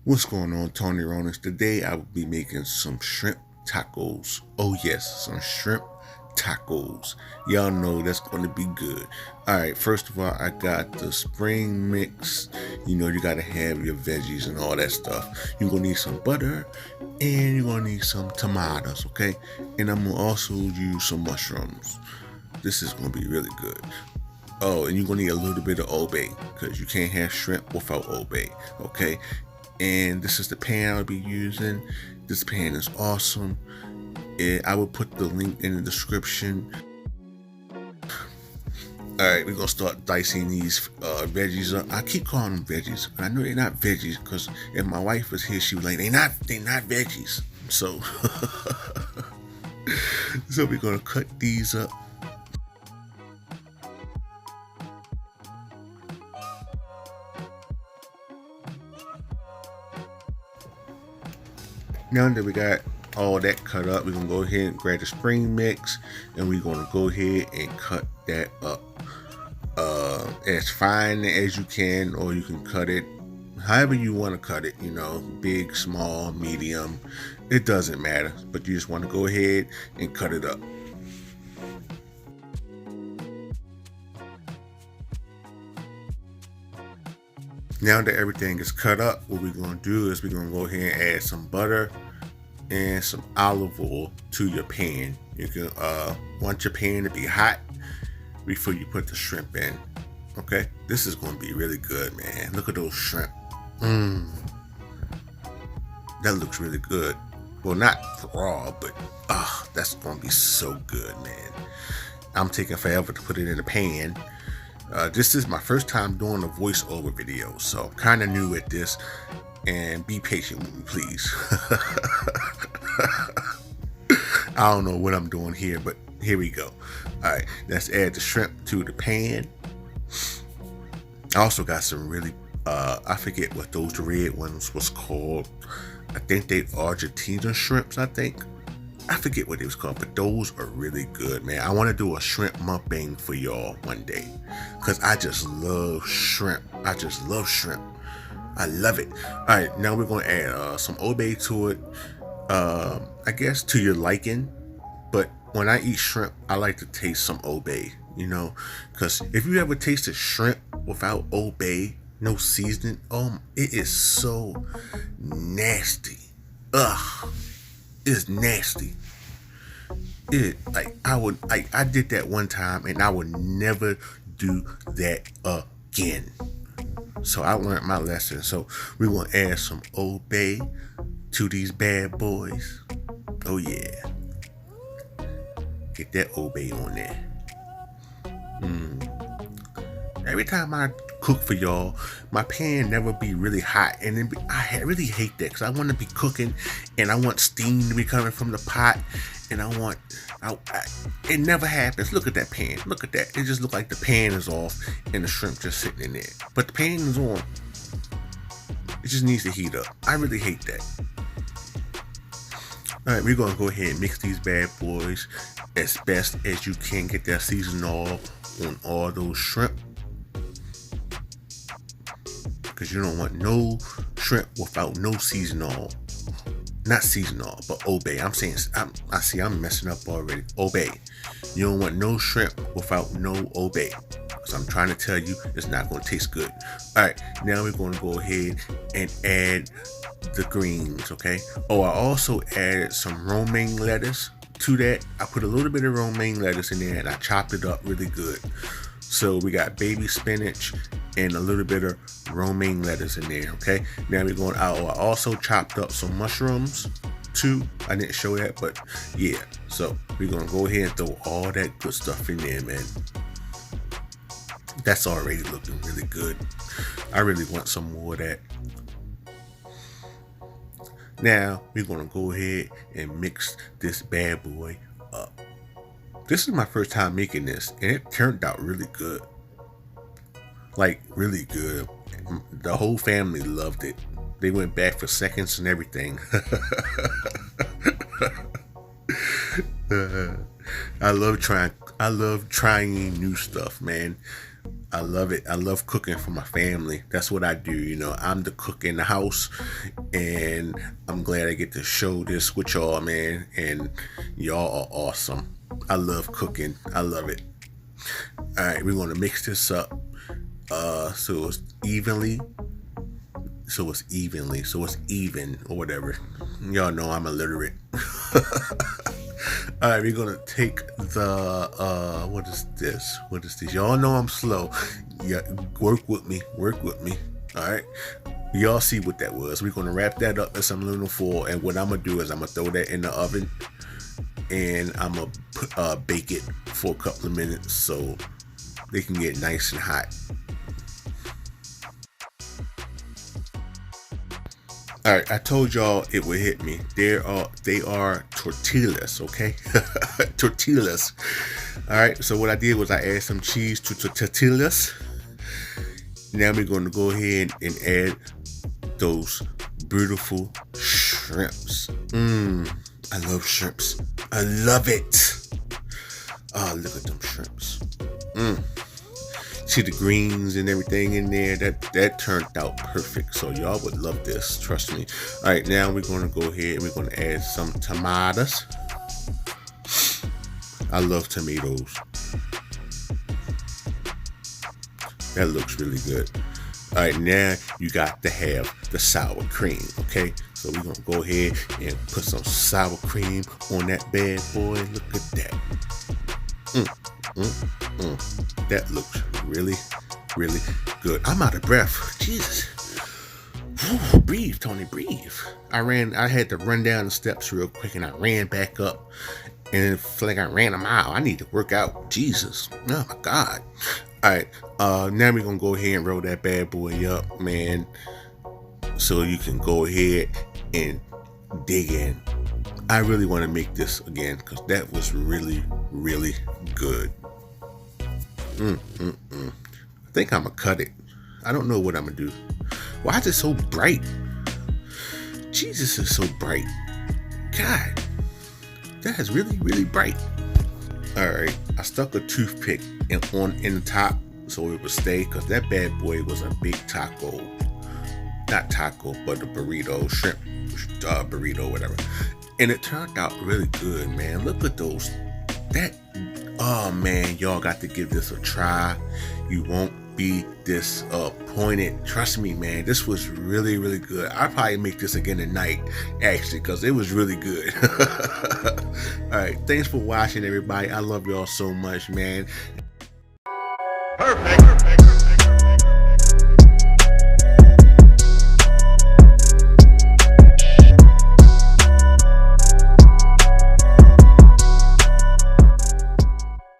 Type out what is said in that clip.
What's going on, Tony Ronins? Today I will be making some shrimp tacos. Oh yes, some shrimp tacos. Y'all know that's going to be good. Alright, first of all, I got the spring mix. You know, you got to have your veggies and all that stuff. You're going to need some butter and you're going to need some tomatoes, okay? And I'm going to also use some mushrooms. This is going to be really good. Oh, and you're going to need a little bit of Old Bay because you can't have shrimp without Old Bay, okay? And this is the pan I'll be using. This pan is awesome. I will put the link in the description. Alright, we're going to start dicing these veggies up. I keep calling them veggies, but I know they're not veggies because if my wife was here, she was like, they're not veggies. So, so we're going to cut these up. Now that we got all that cut up, we're gonna go ahead and grab the spring mix and we're gonna go ahead and cut that up as fine as you can, or you can cut it however you want to cut it, you know, big, small, medium, it doesn't matter, but you just want to go ahead and cut it up. Now that everything is cut up, what we're going to do is we're going to go ahead and add some butter and some olive oil to your pan. You can want your pan to be hot before you put the shrimp in. Okay, this is going to be really good, man. Look at those shrimp. That looks really good. Well, not raw, but that's going to be so good, man. I'm taking forever to put it in the pan. This is my first time doing a voiceover video, so I'm kind of new at this, and be patient with me, please. I don't know what I'm doing here, but here we go. Alright, let's add the shrimp to the pan. I also got some really, I forget what those red ones was called. I think they Argentina shrimps, I think. I forget what it was called, but those are really good, man. I want to do a shrimp mukbang for y'all one day because I just love shrimp. I just love shrimp. I love it. All right, now we're going to add some Old Bay to it. I guess to your liking, but when I eat shrimp, I like to taste some Old Bay, you know, because if you ever tasted shrimp without Old Bay, no seasoning, it is so nasty. Ugh. It's nasty. I did that one time and I would never do that again. So I learned my lesson. So we're gonna add some Old Bay to these bad boys. Oh yeah. Get that Old Bay on there. Every time I cook for y'all, my pan never be really hot, and I really hate that because I want to be cooking and I want steam to be coming from the pot, and it never happens. Look at that pan. Look at that. It just look like the pan is off and the shrimp just sitting in there, but the pan is on. It just needs to heat up. I really hate that. All right, we're gonna go ahead and mix these bad boys as best as you can. Get that seasoning all on all those shrimp, because you don't want no shrimp without no seasonal. Not seasonal, but Old Bay. I'm messing up already. Old Bay. You don't want no shrimp without no Old Bay. Because I'm trying to tell you, it's not going to taste good. Alright, now we're going to go ahead and add the greens, okay? Oh, I also added some romaine lettuce to that. I put a little bit of romaine lettuce in there and I chopped it up really good. So we got baby spinach and a little bit of romaine lettuce in there, okay? Now we're going out. I also chopped up some mushrooms too. I didn't show that, but yeah. So we're gonna go ahead and throw all that good stuff in there, man. That's already looking really good. I really want some more of that. Now we're gonna go ahead and mix this bad boy up. This is my first time making this, and it turned out really good. Like, really good. The whole family loved it. They went back for seconds and everything. I love trying new stuff, man. I love it. I love cooking for my family. That's what I do. I'm the cook in the house, and I'm glad I get to show this with y'all, man. And y'all are awesome. I love cooking. I love it. All right, we're gonna mix this up. So it's evenly. So it's even or whatever. Y'all know I'm illiterate. All right, we're gonna take the what is this? Y'all know I'm slow. Yeah, work with me. All right, y'all see what that was. We're gonna wrap that up in some aluminum foil, and what I'm gonna do is I'm gonna throw that in the oven, and I'm gonna bake it for a couple of minutes so they can get nice and hot. All right, I told y'all it would hit me. They are tortillas, okay? Tortillas. All right, so what I did was I added some cheese to tortillas. Now we're going to go ahead and add those beautiful shrimps. I love shrimps. I love it. Oh, look at them shrimps. See the greens and everything in there. That turned out perfect. So y'all would love this. Trust me. All right, now we're going to go ahead and we're going to add some tomatoes. I love tomatoes. That looks really good. All right, now you got to have the sour cream, okay? So we're going to go ahead and put some sour cream on that bad boy. Look at that. That looks really, really good. I'm out of breath. Jesus. Whew, breathe, Tony, breathe. I had to run down the steps real quick, and I ran back up, and it felt like I ran a mile. I need to work out. Jesus. Oh, my God. All right. Now we're going to go ahead and roll that bad boy up, man, so you can go ahead and dig in. I really want to make this again because that was really, really good. I think I'm gonna cut it. I don't know what I'm gonna do. Why is it so bright? Jesus, is so bright. God, that is really, really bright. All right, I stuck a toothpick in the top so it would stay, because that bad boy was a big taco. Not taco, but a burrito, shrimp burrito, whatever. And it turned out really good, man. Look at those. Oh man, y'all got to give this a try. You won't be disappointed. Trust me, man. This was really, really good. I'll probably make this again tonight, actually, because it was really good. All right, thanks for watching, everybody. I love y'all so much, man. Perfect.